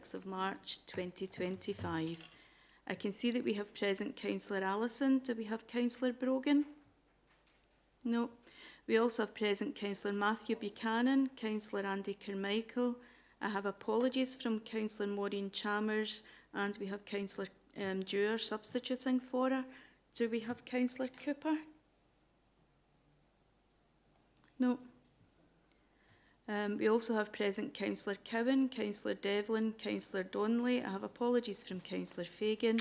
26th of March 2025. I can see that we have present Councillor Allison. Do we have Councillor Brogan? No. We also have present Councillor Matthew Buchanan, Councillor Andy Carmichael. I have apologies from Councillor Maureen Chalmers, and we have Councillor Dewar substituting for her. Do we have Councillor Cooper? No. We also have present Councillor Cowan, Councillor Devlin, Councillor Donnelly. I have apologies from Councillor Fagan.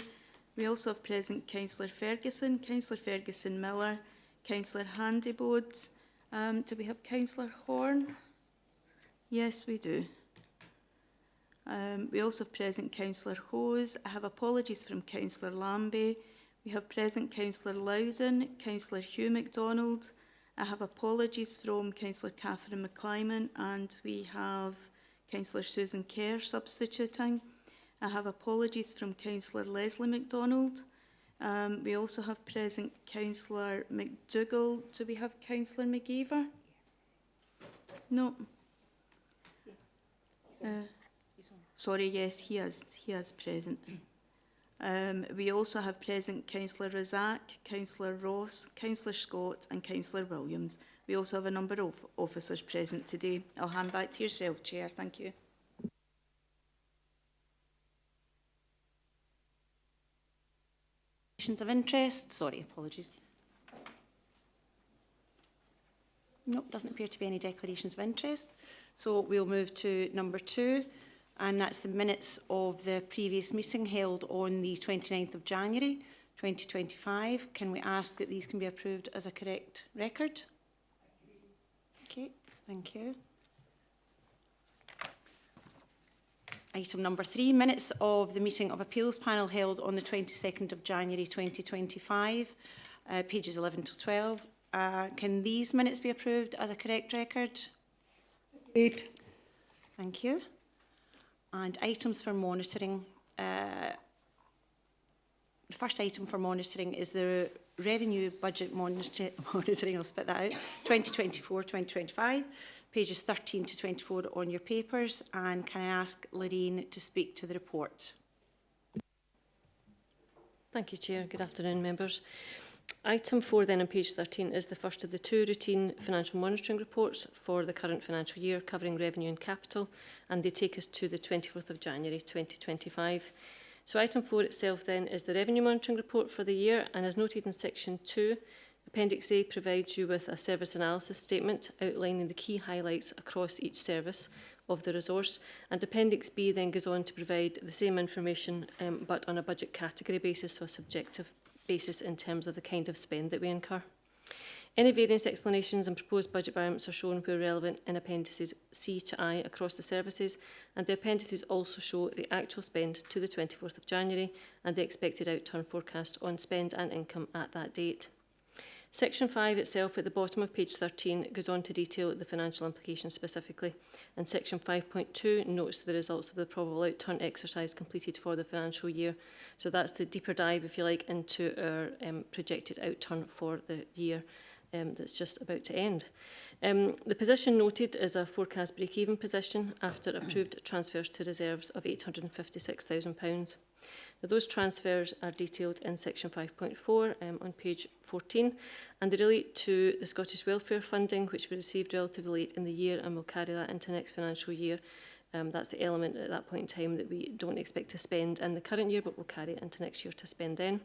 We also have present Councillor Ferguson, Councillor Ferguson Miller, Councillor Handybodes. Do we have Councillor Horn? Yes, we do. We also have present Councillor Hose. I have apologies from Councillor Lambie. We have present Councillor Loudon, Councillor Hugh MacDonald. I have apologies from Councillor Catherine McClyman, and we have Councillor Susan Kerr substituting. I have apologies from Councillor Leslie MacDonald. We also have present Councillor McDougall. Do we have Councillor McGeever? No. Sorry, yes, he is present. We also have present Councillor Razak, Councillor Ross, Councillor Scott and Councillor Williams. We also have a number of officers present today. I'll hand back to yourself, Chair. Thank you. Of interest? Sorry, apologies. No, doesn't appear to be any declarations of interest. So we'll move to number 2. And that's the minutes of the previous meeting held on the 29th of January 2025. Can we ask that these can be approved as a correct record? Okay, thank you. Item number 3, minutes of the meeting of Appeals Panel held on the 22nd of January 2025, pages 11 to 12. Can these minutes be approved as a correct record? Agreed. Thank you. And items for monitoring. The first item for monitoring is the revenue budget monitoring, I'll spit that out, 2024-2025, pages 13 to 24 on your papers. And can I ask Lorraine to speak to the report? Thank you, Chair. Good afternoon, members. Item 4 then on page 13 is the first of the 2 routine financial monitoring reports for the current financial year covering revenue and capital, and they take us to the 24th of January 2025. So item 4 itself then is the revenue monitoring report for the year, and as noted in section 2, Appendix A provides you with a service analysis statement outlining the key highlights across each service of the resource, and Appendix B then goes on to provide the same information but on a budget category basis, so a subjective basis in terms of the kind of spend that we incur. Any variance explanations and proposed budget variants are shown where relevant in Appendices C to I across the services, and the appendices also show the actual spend to the 24th of January and the expected outturn forecast on spend and income at that date. Section 5 itself at the bottom of page 13 goes on to detail the financial implications specifically, and section 5.2 notes the results of the probable outturn exercise completed for the financial year. So that's the deeper dive, if you like, into our projected outturn for the year that's just about to end. The position noted is a forecast break-even position after approved transfers to reserves of £856,000. Now, those transfers are detailed in section 5.4 on page 14, and they relate to the Scottish Welfare Funding, which we received relatively late in the year and will carry that into next financial year. That's the element at that point in time that we don't expect to spend in the current year, but we'll carry it into next year to spend then.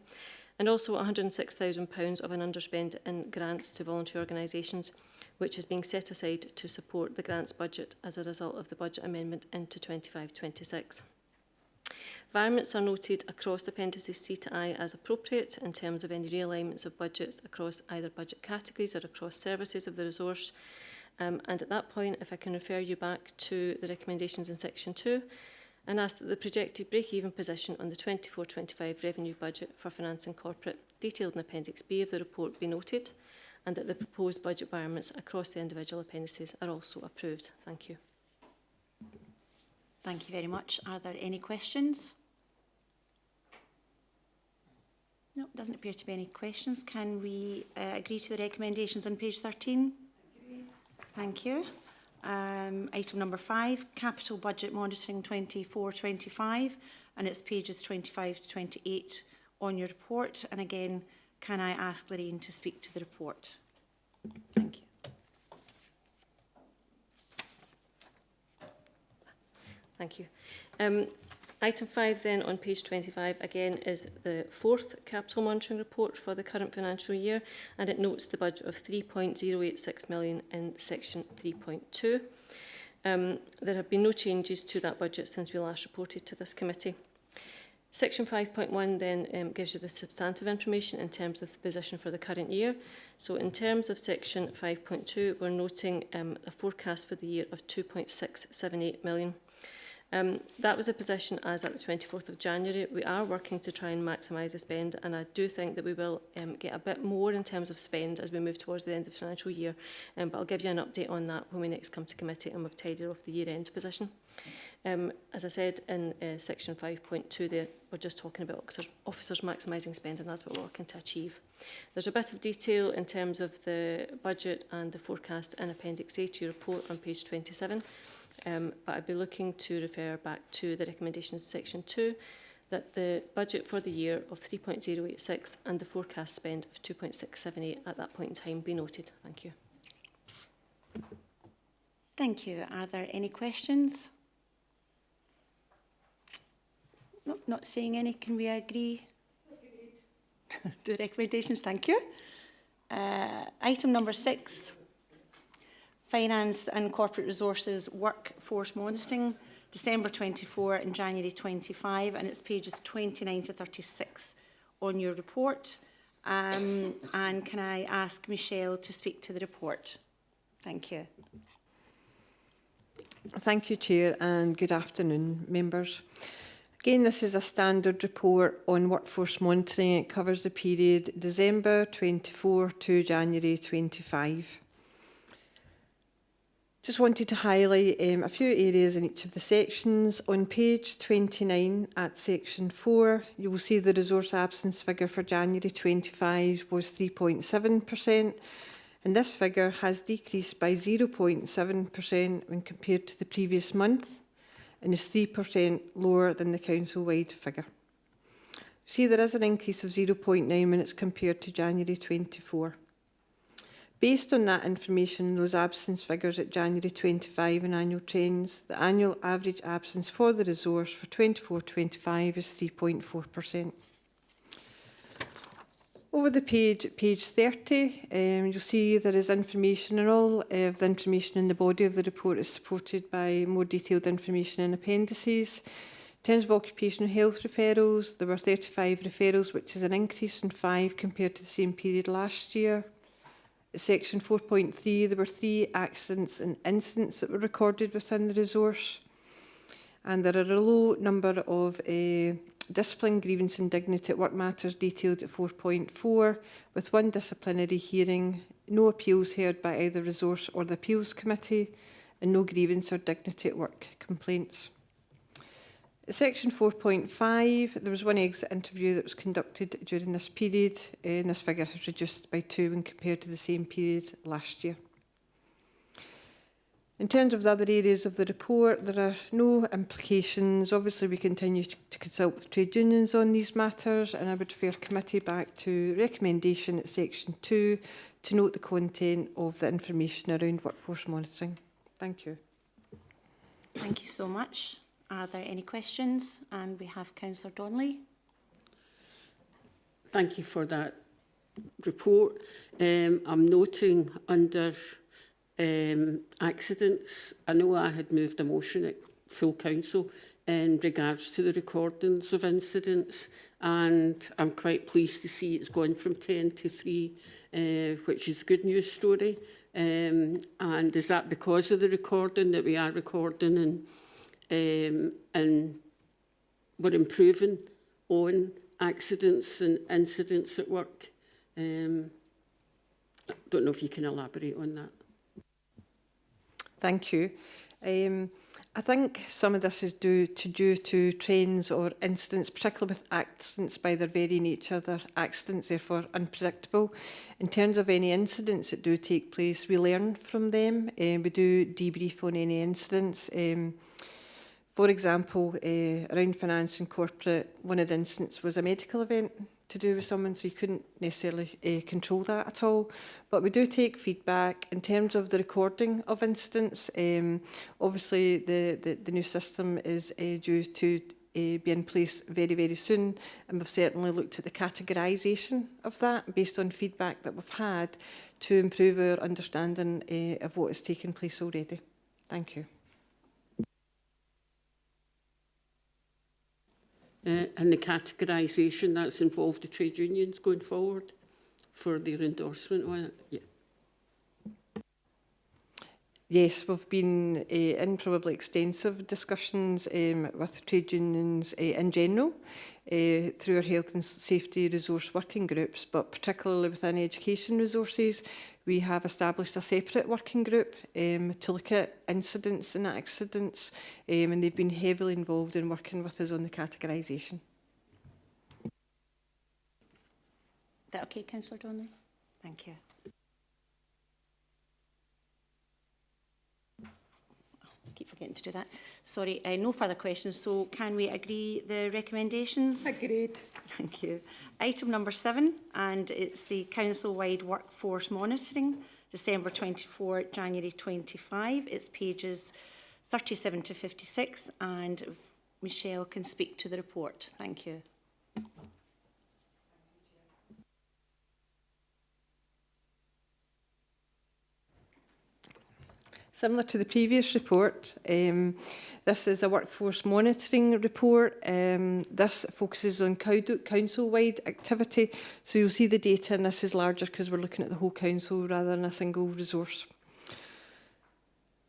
And also £106,000 of an underspend in grants to voluntary organisations, which is being set aside to support the grants budget as a result of the budget amendment into 25-26. Variants are noted across appendices C to I as appropriate in terms of any realignments of budgets across either budget categories or across services of the resource. And at that point, if I can refer you back to the recommendations in section 2 and ask that the projected break-even position on the 24-25 revenue budget for finance and corporate, detailed in Appendix B of the report, be noted, and that the proposed budget variants across the individual appendices are also approved. Thank you. Thank you very much. Are there any questions? No, doesn't appear to be any questions. Can we agree to the recommendations on page 13? Thank you. Item number 5, Capital Budget Monitoring 24-25, and it's pages 25 to 28 on your report. And again, can I ask Lorraine to speak to the report? Thank you. Thank you. Item 5 then on page 25 again is the 4th capital monitoring report for the current financial year, and it notes the budget of 3.086 million in section 3.2. There have been no changes to that budget since we last reported to this committee. Section 5.1 then gives you the substantive information in terms of the position for the current year. So in terms of section 5.2, we're noting a forecast for the year of 2.678 million. That was a position as at the 24th of January. We are working to try and maximise the spend, and I do think that we will get a bit more in terms of spend as we move towards the end of the financial year. But I'll give you an update on that when we next come to committee and we've tidied off the year-end position. As I said in section 5.2 there, we're just talking about officers maximising spend, and that's what we're working to achieve. There's a bit of detail in terms of the budget and the forecast in Appendix A to your report on page 27. But I'd be looking to refer back to the recommendations section 2, that the budget for the year of 3.086 and the forecast spend of 2.678 at that point in time be noted. Thank you. Thank you. Are there any questions? No, not seeing any. Can we agree to the recommendations? Thank you. Item number 6. Finance and Corporate Resources Workforce Monitoring, December 24 and January 25, and it's pages 29 to 36 on your report. And can I ask Michelle to speak to the report? Thank you. Thank you, Chair, and good afternoon, members. Again, this is a standard report on workforce monitoring. It covers the period December 24 to January 25. Just wanted to highlight a few areas in each of the sections. On page 29 at section 4, you will see the resource absence figure for January 25 was 3.7%, and this figure has decreased by 0.7% when compared to the previous month, and is 3% lower than the council-wide figure. See, there is an increase of 0.9 when it's compared to January 24. Based on that information and those absence figures at January 25 and annual trends, the annual average absence for the resource for 24-25 is 3.4%. Over the page 30, you'll see there is information, and all of the information in the body of the report is supported by more detailed information in appendices. In terms of occupational health referrals, there were 35 referrals, which is an increase from 5 compared to the same period last year. Section 4.3, there were 3 accidents and incidents that were recorded within the resource. And there are a low number of discipline, grievance and dignity at work matters detailed at 4.4, with 1 disciplinary hearing, no appeals heard by either resource or the appeals committee, and no grievance or dignity at work complaints. At section 4.5, there was 1 exit interview that was conducted during this period, and this figure has reduced by 2 when compared to the same period last year. In terms of the other areas of the report, there are no implications. Obviously, we continue to consult with trade unions on these matters, and I would refer committee back to recommendation at section 2 to note the content of the information around workforce monitoring. Thank you. Thank you so much. Are there any questions? And we have Councillor Donnelly. Thank you for that report. I'm noting under accidents, I know I had moved a motion at full council in regards to the recordings of incidents, and I'm quite pleased to see it's gone from 10 to 3, which is a good news story. And is that because of the recording, that we are recording and we're improving on accidents and incidents at work? I don't know if you can elaborate on that. Thank you. I think some of this is due to trends or incidents, particularly with accidents by their very nature. They're accidents, therefore unpredictable. In terms of any incidents that do take place, we learn from them. We do debrief on any incidents. For example, around finance and corporate, one of the incidents was a medical event to do with someone, so you couldn't necessarily control that at all. But we do take feedback in terms of the recording of incidents. Obviously, the new system is due to be in place very, very soon, and we've certainly looked at the categorisation of that based on feedback that we've had to improve our understanding of what has taken place already. Thank you. And the categorisation, that's involved the trade unions going forward for their endorsement on it? Yeah. Yes, we've been in probably extensive discussions with trade unions in general through our health and safety resource working groups, but particularly within education resources, we have established a separate working group to look at incidents and accidents, and they've been heavily involved in working with us on the categorisation. Is that okay, Councillor Donnelly? Thank you. I keep forgetting to do that. Sorry, no further questions. So can we agree the recommendations? Agreed. Thank you. Item number 7, and it's the council-wide workforce monitoring, December 24, January 25. It's pages 37 to 56, and Michelle can speak to the report. Thank you. Similar to the previous report, this is a workforce monitoring report. This focuses on council-wide activity. So you'll see the data, and this is larger because we're looking at the whole council rather than a single resource.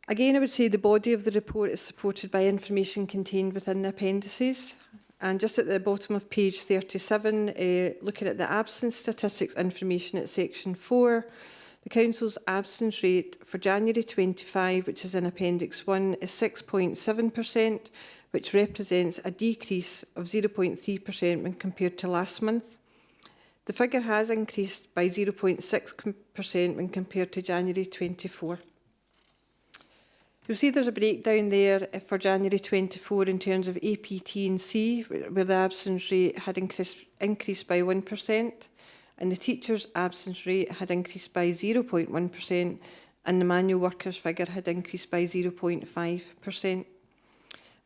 Again, I would say the body of the report is supported by information contained within the appendices. And just at the bottom of page 37, looking at the absence statistics information at section 4, the Council's absence rate for January 25, which is in Appendix 1, is 6.7%, which represents a decrease of 0.3% when compared to last month. The figure has increased by 0.6% when compared to January 24. You'll see there's a breakdown there for January 24 in terms of APT and C, where the absence rate had increased by 1%. And the teacher's absence rate had increased by 0.1%, and the manual workers figure had increased by 0.5%.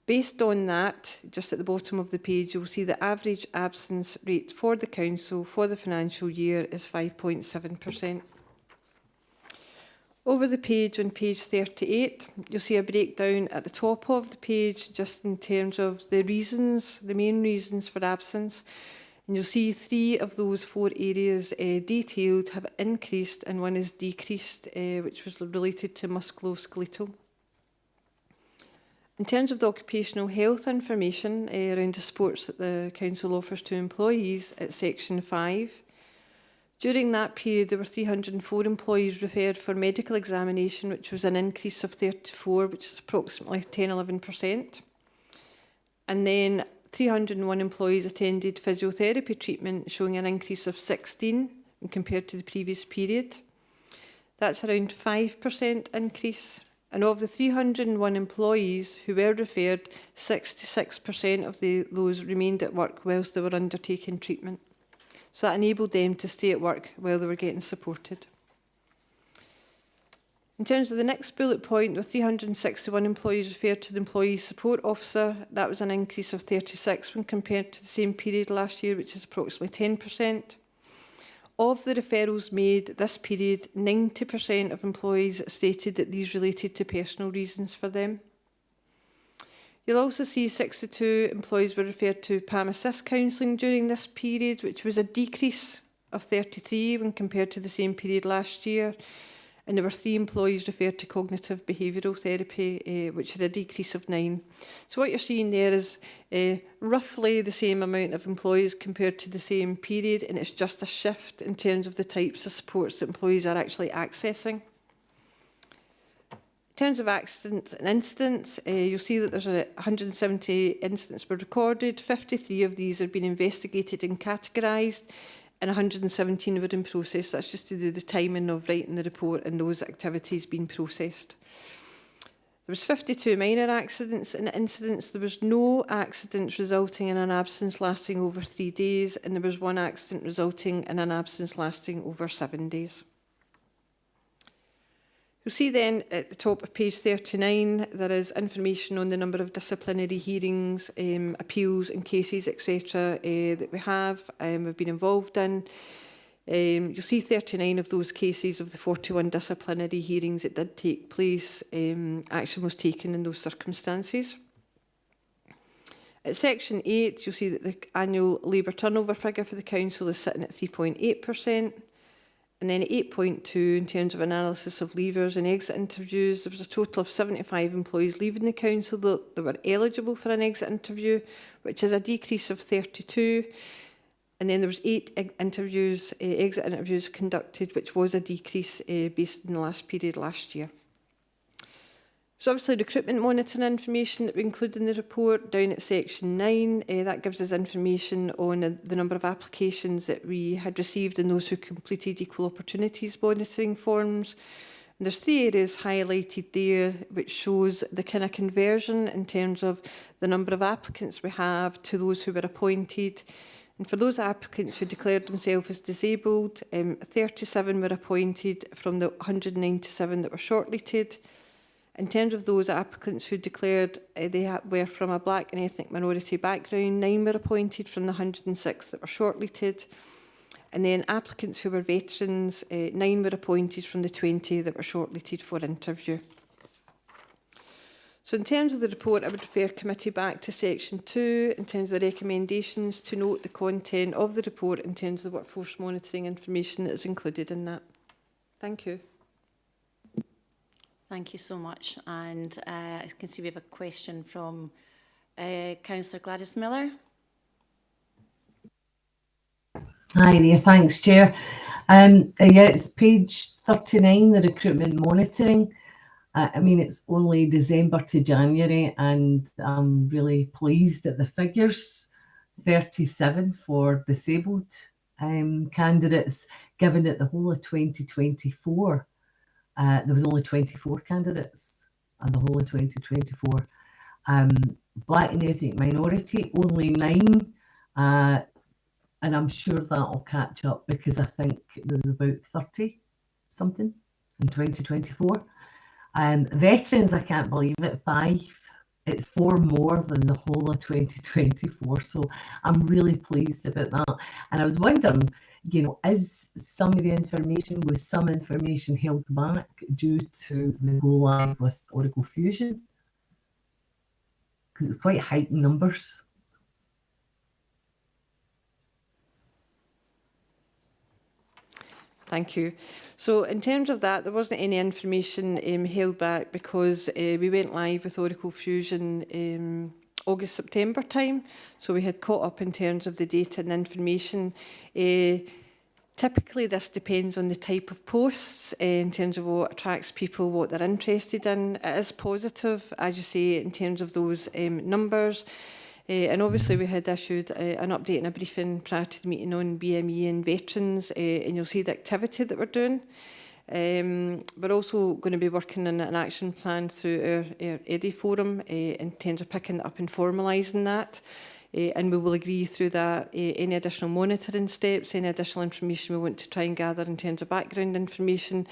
Based on that, just at the bottom of the page, you'll see the average absence rate for the council for the financial year is 5.7%. Over the page, on page 38, you'll see a breakdown at the top of the page, just in terms of the reasons, the main reasons for absence. And you'll see 3 of those 4 areas detailed have increased and 1 is decreased, which was related to musculoskeletal. In terms of the occupational health information around the supports that the council offers to employees at section 5, during that period there were 304 employees referred for medical examination, which was an increase of 34, which is approximately 10–11%. And then 301 employees attended physiotherapy treatment, showing an increase of 16 when compared to the previous period. That's around 5% increase. And of the 301 employees who were referred, 66% of those remained at work whilst they were undertaking treatment. So that enabled them to stay at work while they were getting supported. In terms of the next bullet point, with 361 employees referred to the Employee Support Officer, that was an increase of 36 when compared to the same period last year, which is approximately 10%. Of the referrals made this period, 90% of employees stated that these related to personal reasons for them. You'll also see 62 employees were referred to PAM Assist counselling during this period, which was a decrease of 33 when compared to the same period last year. And there were 3 employees referred to cognitive behavioural therapy, which had a decrease of 9. So what you're seeing there is roughly the same amount of employees compared to the same period, and it's just a shift in terms of the types of supports that employees are actually accessing. In terms of accidents and incidents, you'll see that there's 170 incidents were recorded. 53 of these have been investigated and categorised, and 117 were in process. That's just to do the timing of writing the report and those activities being processed. There was 52 minor accidents and incidents. There was no accidents resulting in an absence lasting over 3 days, and there was 1 accident resulting in an absence lasting over 7 days. You'll see then at the top of page 39, there is information on the number of disciplinary hearings, appeals and cases, etc. That we have, we've been involved in. You'll see 39 of those cases of the 41 disciplinary hearings that did take place, action was taken in those circumstances. At section 8, you'll see that the annual labour turnover figure for the council is sitting at 3.8%. And then at 8.2, in terms of analysis of leavers and exit interviews, there was a total of 75 employees leaving the council that were eligible for an exit interview, which is a decrease of 32. And then there was 8 interviews, exit interviews conducted, which was a decrease based on the last period last year. So obviously recruitment monitoring information that we include in the report down at section 9, that gives us information on the number of applications that we had received and those who completed equal opportunities monitoring forms. And there's 3 areas highlighted there which shows the kind of conversion in terms of the number of applicants we have to those who were appointed. And for those applicants who declared themselves as disabled, 37 were appointed from the 197 that were shortlisted. In terms of those applicants who declared they were from a black and ethnic minority background, 9 were appointed from the 106 that were shortlisted. And then applicants who were veterans, 9 were appointed from the 20 that were shortlisted for interview. So in terms of the report, I would refer committee back to section 2 in terms of the recommendations to note the content of the report in terms of the workforce monitoring information that is included in that. Thank you. Thank you so much. And I can see we have a question from Councillor Gladys Miller. Hi there, thanks, Chair. Yeah, it's page 39, the recruitment monitoring. I mean, it's only December to January, and I'm really pleased at the figures. 37 for disabled candidates, given that the whole of 2024, there was only 24 candidates, and the whole of 2024. Black and ethnic minority, only 9. And I'm sure that'll catch up because I think there was about 30 something in 2024. Veterans, I can't believe it, 5. It's 4 more than the whole of 2024. So I'm really pleased about that. And I was wondering, you know, is some of the information, was some information held back due to the go live with Oracle Fusion? Because it's quite heightened numbers. Thank you. So in terms of that, there wasn't any information held back because we went live with Oracle Fusion August, September time. So we had caught up in terms of the data and information. Typically, this depends on the type of posts in terms of what attracts people, what they're interested in. It is positive, as you say, in terms of those numbers. And obviously we had issued an update and a briefing prior to the meeting on BME and veterans, and you'll see the activity that we're doing. We're also going to be working on an action plan through our EDI forum in terms of picking it up and formalising that. And we will agree through that any additional monitoring steps, any additional information we want to try and gather in terms of background information.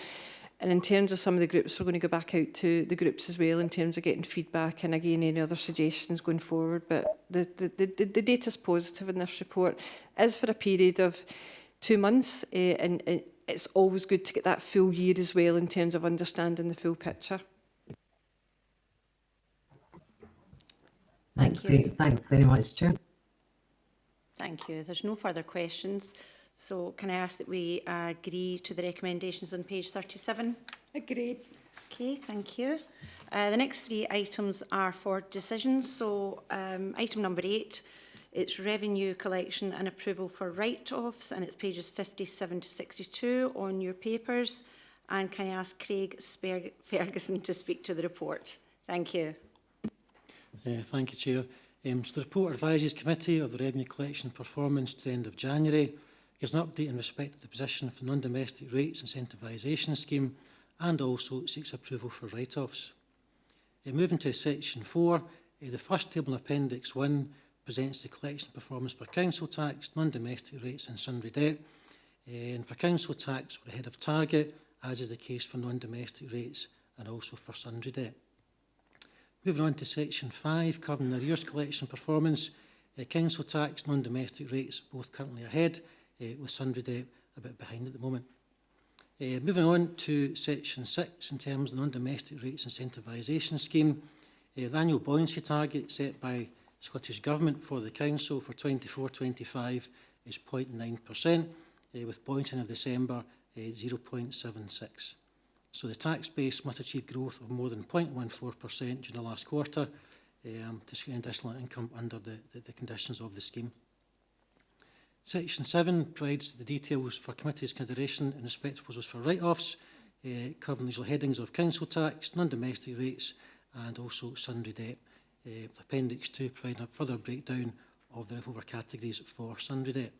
And in terms of some of the groups, we're going to go back out to the groups as well in terms of getting feedback and again any other suggestions going forward. But the data is positive in this report. It is for a period of 2 months and it's always good to get that full year as well in terms of understanding the full picture. That's great. Thanks very much, Chair. Thank you. There's no further questions. So can I ask that we agree to the recommendations on page 37? Agreed. Okay, thank you. The next 3 items are for decisions. So item number 8, it's revenue collection and approval for write-offs, and it's pages 57 to 62 on your papers. And can I ask Craig Ferguson to speak to the report? Thank you. Thank you, Chair. So the report advises Committee of the Revenue Collection Performance to the end of January, gives an update in respect of the position of the Non-Domestic Rates Incentivisation Scheme, and also seeks approval for write-offs. Moving to section 4, the first table in Appendix 1 presents the collection performance for council tax, non-domestic rates and sundry debt. And for council tax, we're ahead of target, as is the case for non-domestic rates and also for sundry debt. Moving on to section 5, covering the arrears collection performance, council tax, non-domestic rates both currently ahead, with sundry debt a bit behind at the moment. Moving on to section 6, in terms of the non-domestic rates incentivisation scheme, the annual buoyancy target set by the Scottish Government for the Council for 24-25 is 0.9%, with buoyancy of December 0.76. So the tax base must achieve growth of more than 0.14% during the last quarter to secure additional income under the conditions of the scheme. Section 7 provides the details for committee's consideration in respect of proposals for write-offs, covering the usual headings of council tax, non-domestic rates and also sundry debt. Appendix 2 providing a further breakdown of the over categories for sundry debt.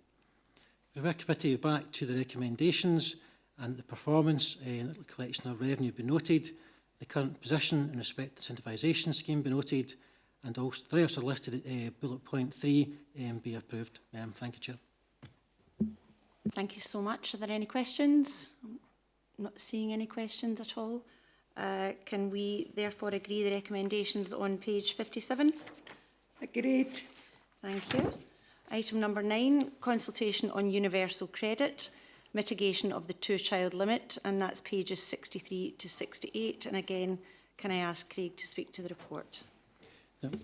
We refer committee back to the recommendations and the performance and the collection of revenue be noted, the current position in respect to the incentivisation scheme be noted, and also the rest are listed at bullet point 3 be approved. Thank you, Chair. Thank you so much. Are there any questions? I'm not seeing any questions at all. Can we therefore agree the recommendations on page 57? Agreed. Thank you. Item number 9, consultation on universal credit, mitigation of the 2-child limit, and that's pages 63 to 68. And again, can I ask Craig to speak to the report? Yep.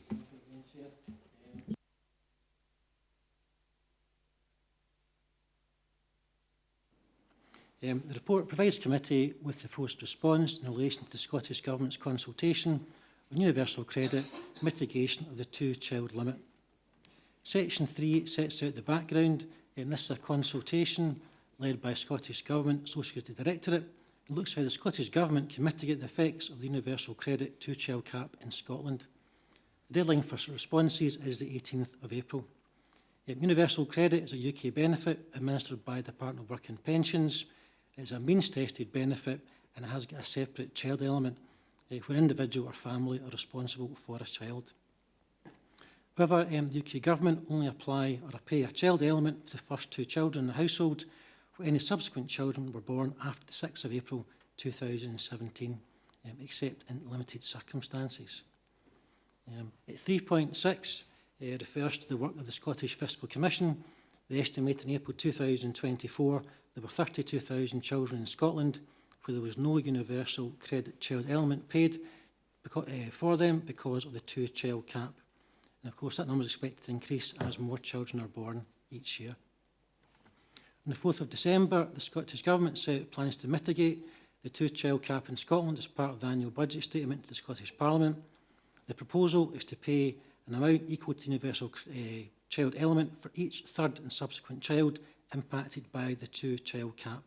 The report provides committee with the proposed response in relation to the Scottish Government's consultation on universal credit, mitigation of the 2-child limit. Section 3 sets out the background. This is a consultation led by Scottish Government Social Security Directorate. It looks how the Scottish Government can mitigate the effects of the universal credit 2-child cap in Scotland. The deadline for responses is the 18th of April. Universal credit is a UK benefit administered by the Department of Work and Pensions. It's a means-tested benefit and it has got a separate child element where individual or family are responsible for a child. However, the UK Government only apply or pay a child element for the first 2 children in the household when any subsequent children were born after the 6th of April 2017, except in limited circumstances. At 3.6 refers to the work of the Scottish Fiscal Commission. They estimate in April 2024 there were 32,000 children in Scotland where there was no universal credit child element paid for them because of the 2-child cap. And of course that number is expected to increase as more children are born each year. On the 4th of December, the Scottish Government set out plans to mitigate the 2-child cap in Scotland as part of the annual budget statement to the Scottish Parliament. The proposal is to pay an amount equal to the universal child element for each third and subsequent child impacted by the 2-child cap.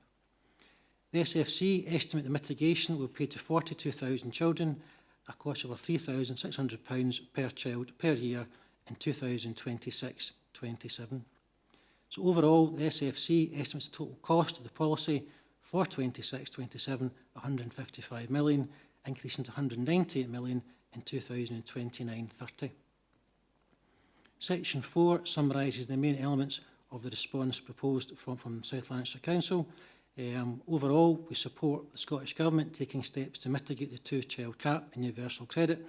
The SFC estimate the mitigation will pay to 42,000 children a cost of over £3,600 per child per year in 2026-27. So overall, the SFC estimates the total cost of the policy for 26-27 £155 million, increasing to £198 million in 2029-30. Section 4 summarises the main elements of the response proposed from South Lanarkshire Council. Overall, we support the Scottish Government taking steps to mitigate the 2-child cap in universal credit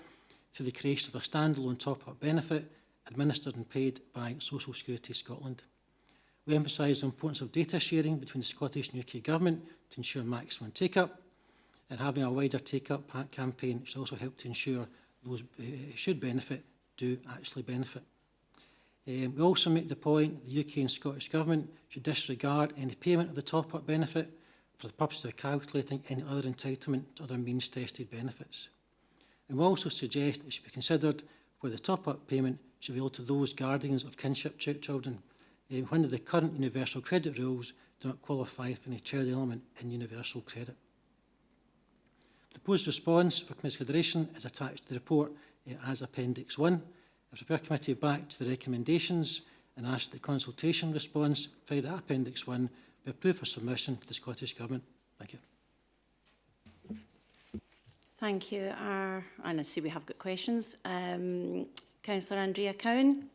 through the creation of a standalone top-up benefit administered and paid by Social Security Scotland. We emphasise the importance of data sharing between the Scottish and UK Government to ensure maximum take-up, and having a wider take-up campaign should also help to ensure those who should benefit do actually benefit. We also make the point the UK and Scottish Government should disregard any payment of the top-up benefit for the purpose of calculating any other entitlement to other means-tested benefits. And we also suggest it should be considered where the top-up payment should be able to those guardians of kinship children when the current universal credit rules do not qualify for any child element in universal credit. The proposed response for committee consideration is attached to the report as Appendix 1. I refer committee back to the recommendations and ask that the consultation response provided at Appendix 1 be approved for submission to the Scottish Government. Thank you. Thank you. And I see we have got questions. Councillor Andrea Cowan.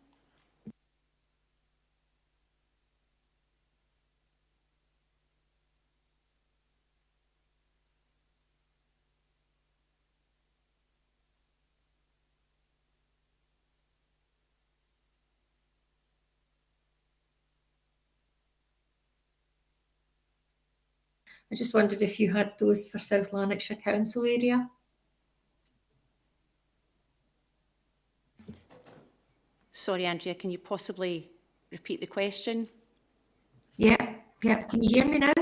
I just wondered if you had those for South Lanarkshire Council area. Sorry, Andrea, can you possibly repeat the question? Yeah. Can you hear me now?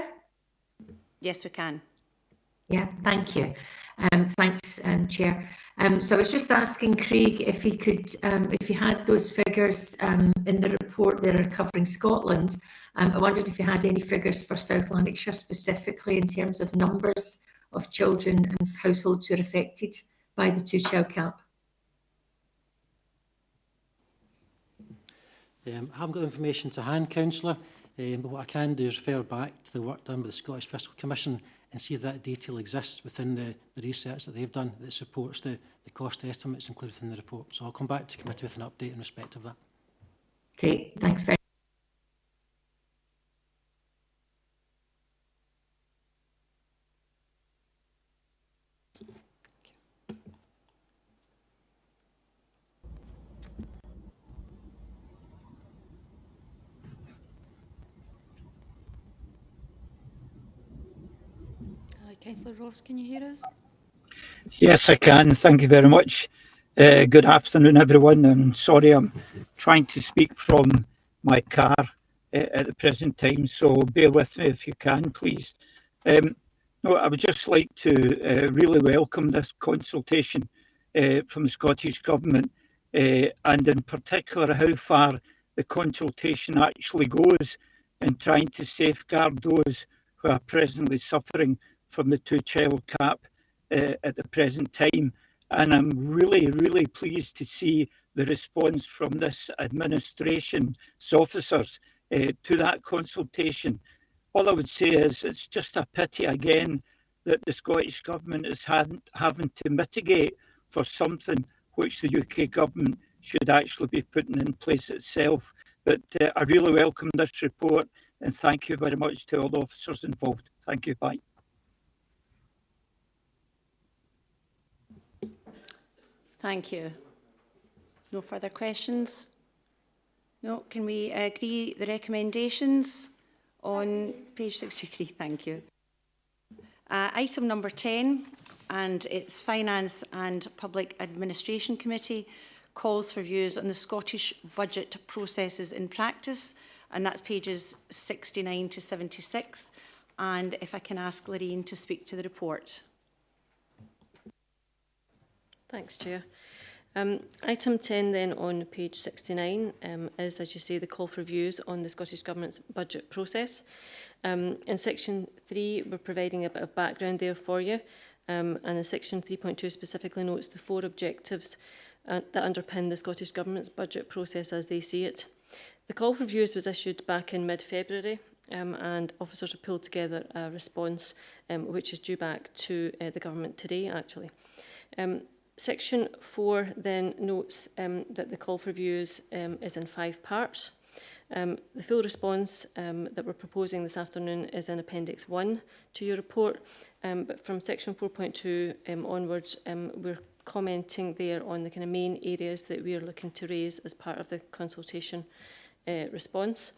Yes, we can. Yeah, thank you. Thanks, Chair. So I was just asking Craig if he could, if you had those figures in the report that are covering Scotland. I wondered if you had any figures for South Lanarkshire specifically in terms of numbers of children and households who are affected by the two-child cap. I haven't got the information to hand, Councillor, but what I can do is refer back to the work done by the Scottish Fiscal Commission and see if that detail exists within the research that they've done that supports the cost estimates included in the report. So I'll come back to committee with an update in respect of that. Great, thanks very much. Councillor Ross, can you hear us? Yes, I can. Thank you very much. Good afternoon, everyone. I'm sorry, I'm trying to speak from my car at the present time, so bear with me if you can, please. No, I would just like to really welcome this consultation from the Scottish Government, and in particular how far the consultation actually goes in trying to safeguard those who are presently suffering from the two-child cap at the present time. And I'm really pleased to see the response from this administration's officers to that consultation. All I would say is it's just a pity again that the Scottish Government is having to mitigate for something which the UK Government should actually be putting in place itself. But I really welcome this report and thank you very much to all the officers involved. Thank you. Bye. Thank you. No further questions? No, can we agree the recommendations on page 63? Thank you. Item number 10, and it's Finance and Public Administration Committee, calls for views on the Scottish budget processes in practice, and that's pages 69 to 76. And if I can ask Lorraine to speak to the report. Thanks, Chair. Item 10 then on page 69 is, as you say, the call for views on the Scottish Government's budget process. In section 3, we're providing a bit of background there for you. And in section 3.2 specifically notes the 4 objectives that underpin the Scottish Government's budget process as they see it. The call for views was issued back in mid-February, and officers have pulled together a response which is due back to the Government today, actually. Section 4 then notes that the call for views is in 5 parts. The full response that we're proposing this afternoon is in Appendix 1 to your report, but from section 4.2 onwards, we're commenting there on the kind of main areas that we are looking to raise as part of the consultation response.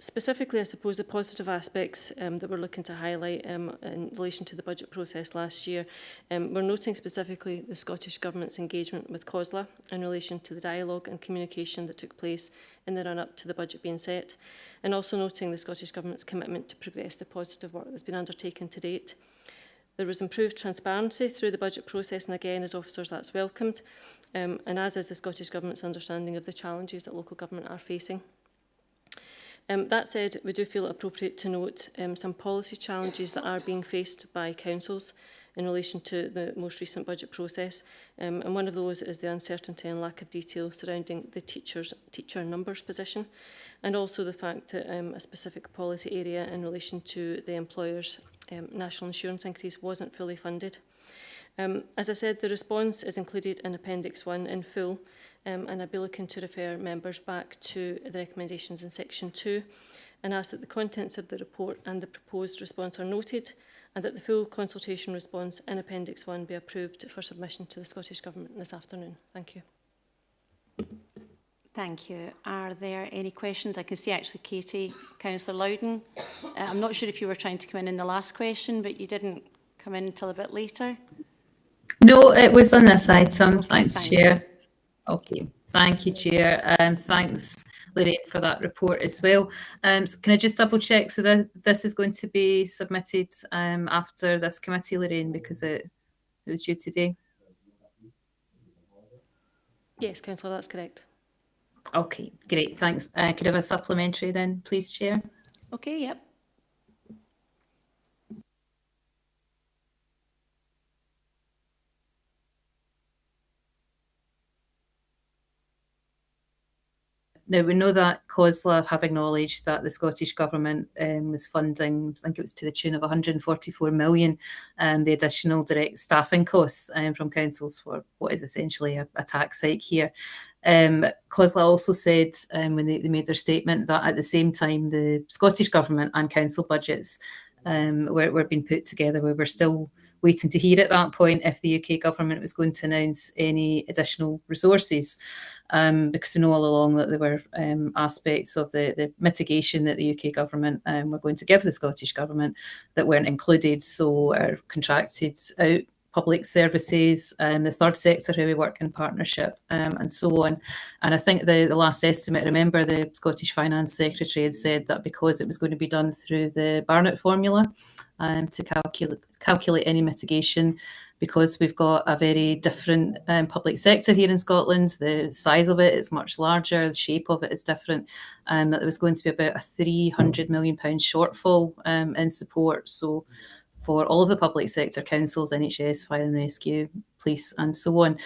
Specifically, I suppose the positive aspects that we're looking to highlight in relation to the budget process last year, we're noting specifically the Scottish Government's engagement with COSLA in relation to the dialogue and communication that took place in the run-up to the budget being set, and also noting the Scottish Government's commitment to progress the positive work that's been undertaken to date. There was improved transparency through the budget process, and again, as officers, that's welcomed, and as is the Scottish Government's understanding of the challenges that local government are facing. That said, we do feel it appropriate to note some policy challenges that are being faced by councils in relation to the most recent budget process. And one of those is the uncertainty and lack of detail surrounding the teacher numbers position, and also the fact that a specific policy area in relation to the employer's national insurance increase wasn't fully funded. As I said, the response is included in Appendix 1 in full, and I'll be looking to refer members back to the recommendations in Section 2 and ask that the contents of the report and the proposed response are noted, and that the full consultation response in Appendix 1 be approved for submission to the Scottish Government this afternoon. Thank you. Thank you. Are there any questions? I can see actually Katie, Councillor Loudon. I'm not sure if you were trying to come in the last question, but you didn't come in until a bit later. No, it was on this item. Thanks, Thank Chair. Okay, thank you, Chair, and thanks, Lorraine, for that report as well. So can I just double check? So that this is going to be submitted after this committee, Lorraine, because it was due today? Yes, Councillor, that's correct. Okay, great, thanks. Could I have a supplementary then, please, Chair? Okay, yep. Now, we know that COSLA have acknowledged that the Scottish Government was funding, I think it was to the tune of 144 million, the additional direct staffing costs from councils for what is essentially a tax hike here. COSLA also said when they made their statement that at the same time the Scottish Government and council budgets were being put together, we were still waiting to hear at that point if the UK Government was going to announce any additional resources. Because we know all along that there were aspects of the mitigation that the UK Government were going to give the Scottish Government that weren't included. So our contracted out public services, the third sector, how we work in partnership, and so on. And I think the last estimate, remember the Scottish Finance Secretary had said that because it was going to be done through the Barnett formula to calculate any mitigation, because we've got a very different public sector here in Scotland, the size of it is much larger, the shape of it is different, that there was going to be about a £300 million shortfall in support. So for all of the public sector councils, NHS, Fire and Rescue, Police and so on.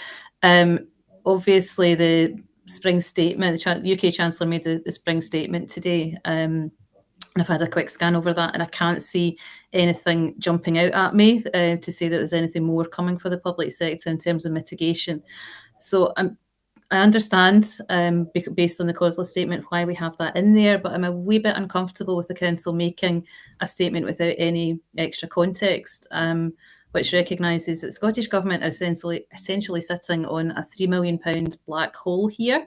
Obviously the spring statement, the UK Chancellor made the spring statement today, and I've had a quick scan over that and I can't see anything jumping out at me to say that there's anything more coming for the public sector in terms of mitigation. So I understand, based on the COSLA statement, why we have that in there, but I'm a wee bit uncomfortable with the council making a statement without any extra context, which recognises that the Scottish Government are essentially sitting on a £3 million black hole here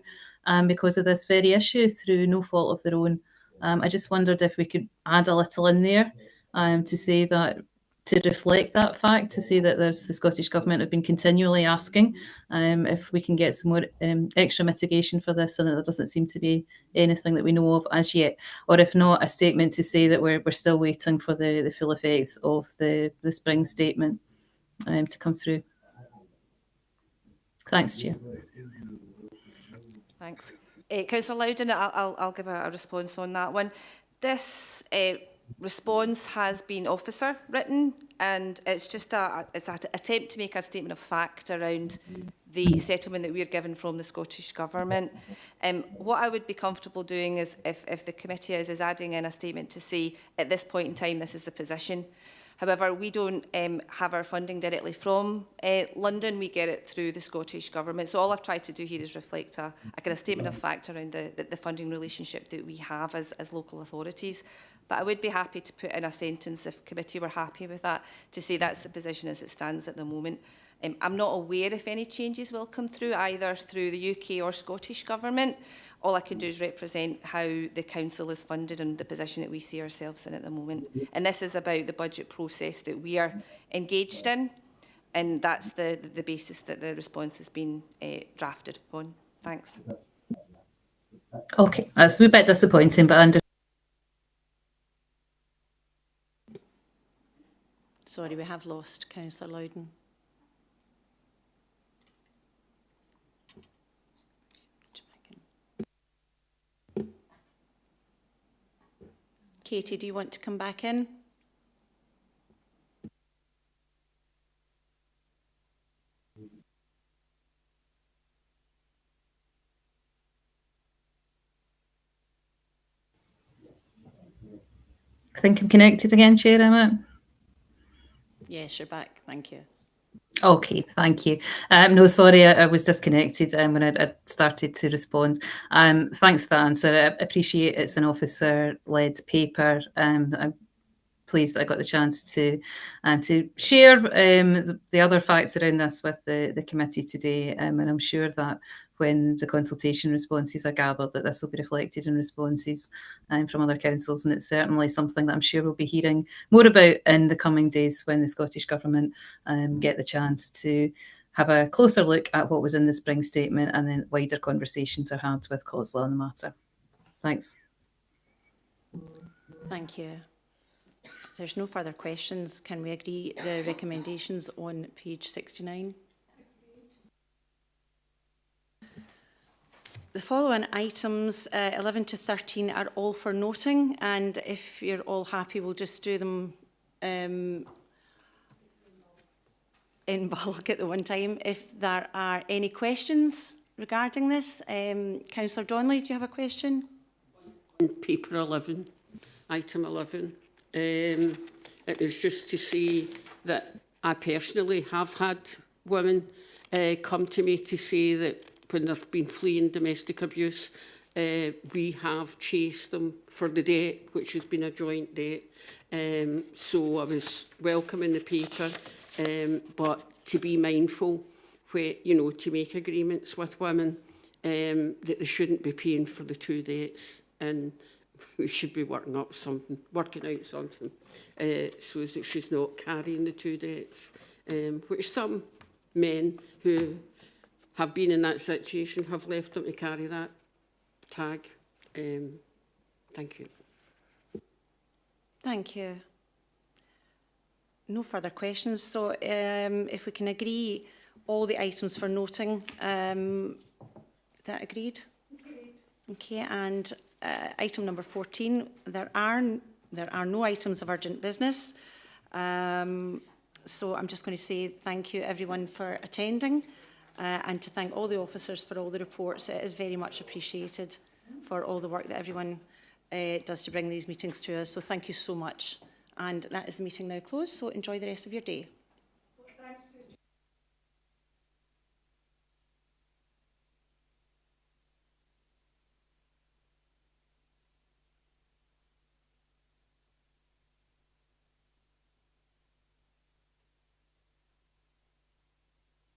because of this very issue through no fault of their own. I just wondered if we could add a little in there to say that, to reflect that fact, to say that there's the Scottish Government have been continually asking if we can get some more extra mitigation for this, and that there doesn't seem to be anything that we know of as yet, or if not, a statement to say that we're still waiting for the full effects of the spring statement to come through. Thanks, Chair. Thanks. Councillor Loudon, I'll give a response on that one. This response has been officer written, and it's just it's an attempt to make a statement of fact around the settlement that we're given from the Scottish Government. What I would be comfortable doing is, if the committee is adding in a statement to say, at this point in time, this is the position. However, we don't have our funding directly from London. We get it through the Scottish Government. So all I've tried to do here is reflect a kind of statement of fact around the funding relationship that we have as local authorities. But I would be happy to put in a sentence, if committee were happy with that, to say that's the position as it stands at the moment. I'm not aware if any changes will come through, either through the UK or Scottish Government. All I can do is represent how the council is funded and the position that we see ourselves in at the moment. And this is about the budget process that we are engaged in, and that's the basis that the response has been drafted upon. Thanks. Okay, that's a wee bit disappointing, but I understand. Sorry, we have lost Councillor Loudon. Katie, do you want to come back in? I think I'm connected again, Chair, am I? Yes, you're back. Thank you. Okay, thank you. No, sorry, I was disconnected when I started to respond. Thanks for that answer. I appreciate it's an officer-led paper. I'm pleased that I got the chance to share the other facts around this with the committee today, and I'm sure that when the consultation responses are gathered, that this will be reflected in responses from other councils, and it's certainly something that I'm sure we'll be hearing more about in the coming days when the Scottish Government get the chance to have a closer look at what was in the spring statement, and then wider conversations are had with COSLA on the matter. Thanks. Thank you. If there's no further questions, can we agree the recommendations on page 69? The following items, 11 to 13, are all for noting, and if you're all happy, we'll just do them in bulk at the one time. If there are any questions regarding this, Councillor Donnelly, do you have a question? Paper 11, item 11. It was just to say that I personally have had women come to me to say that when they've been fleeing domestic abuse, we have chased them for the date, which has been a joint date. So I was welcoming the paper, but to be mindful, where, you know, to make agreements with women, that they shouldn't be paying for the 2 dates, and we should be working out something so that she's not carrying the 2 dates, which some men who have been in that situation have left them to carry that tag. Thank you. Thank you. No further questions. So if we can agree all the items for noting, is that agreed? Agreed. Okay, and item number 14, there are no items of urgent business. So I'm just going to say thank you everyone for attending, and to thank all the officers for all the reports. It is very much appreciated for all the work that everyone does to bring these meetings to us. So thank you so much. And that is the meeting now closed. So enjoy the rest of your day.